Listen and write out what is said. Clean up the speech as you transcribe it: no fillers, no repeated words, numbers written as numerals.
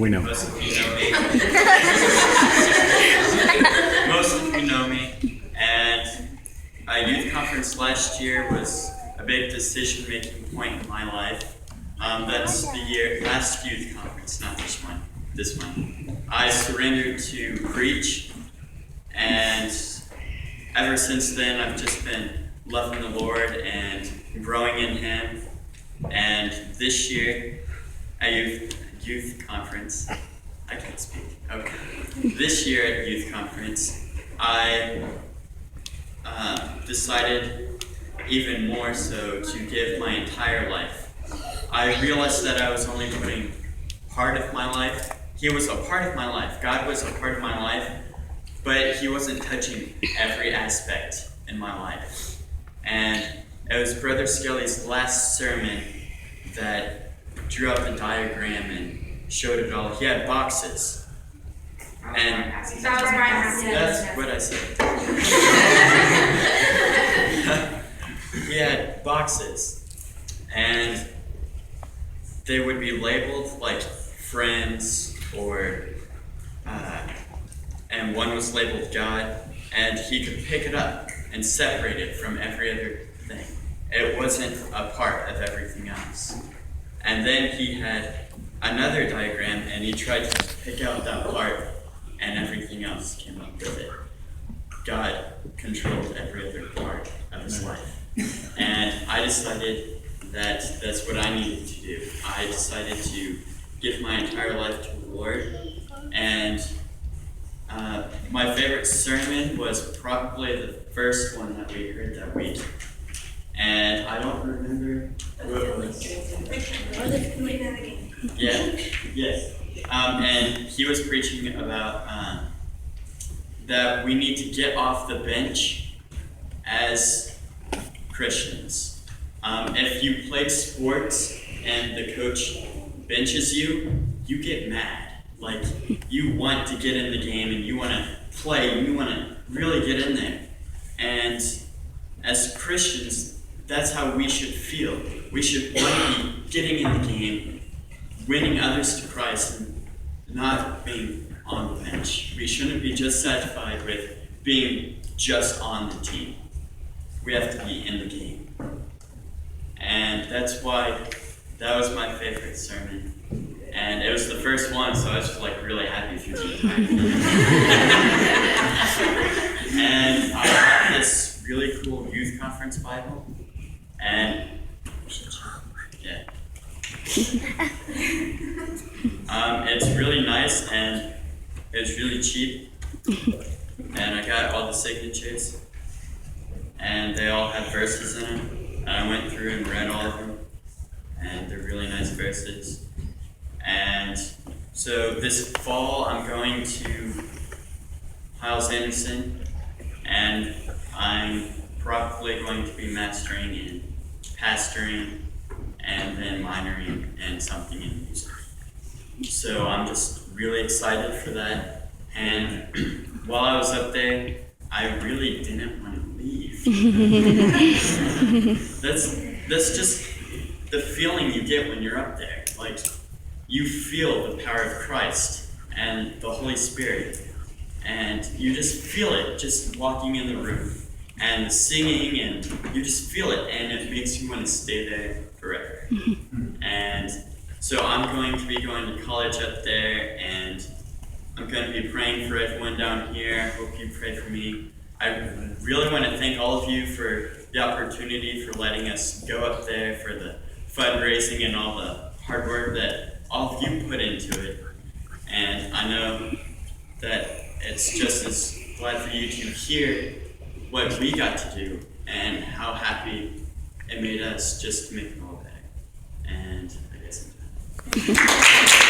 We know. Most of you know me. Most of you know me. And a youth conference last year was a big decision-making point in my life. That's the last youth conference, not this one. This one. I surrendered to preach, and ever since then I've just been loving the Lord and growing in Him. And this year, at youth conference, I can't speak. Okay. This year at youth conference, I decided even more so to give my entire life. I realized that I was only putting part of my life. He was a part of my life. God was a part of my life, but He wasn't touching every aspect in my life. And it was Brother Skelly's last sermon that drew up the diagram and showed it all. He had boxes. And that was Brian's. that's what I said. He had boxes, and they would be labeled like friends, or and one was labeled God, and he could pick it up and separate it from every other thing. It wasn't a part of everything else. And then he had another diagram, and he tried to pick out that part, and everything else came up with it. God controlled every other part of his life. And I decided that that's what I needed to do. I decided to give my entire life to the Lord. And my favorite sermon was probably the first one that we heard that week. And I don't remember who it was. Yeah, yes. And he was preaching about that we need to get off the bench as Christians. If you played sports and the coach benches you, you get mad. Like, you want to get in the game and you want to play and you want to really get in there. And as Christians, that's how we should feel. We should want to be getting in the game, winning others to Christ, and not being on the bench. We shouldn't be just satisfied with being just on the team. We have to be in the game. And that's why that was my favorite sermon. And it was the first one, so I was just like really happy through the entire thing. And I got this really cool youth conference Bible. And yeah. It's really nice, and it's really cheap. And I got all the signatures, and they all have verses in them. And I went through and read all of them, and they're really nice verses. And so this fall, I'm going to Hyles Anderson, and I'm probably going to be mastering in pastoring, and then minoring in something in music. So I'm just really excited for that. And while I was up there, I really didn't want to leave. That's just the feeling you get when you're up there. Like, you feel the power of Christ and the Holy Spirit, and you just feel it just walking in the room and the singing, and you just feel it, and it makes you want to stay there forever. And so I'm going to be going to college up there, and I'm going to be praying for everyone down here. I hope you pray for me. I really want to thank all of you for the opportunity for letting us go up there, for the fundraising and all the hard work that all of you put into it. And I know that it's just as glad for you to hear what we got to do and how happy it made us just to make it all better. And I guess I'm done.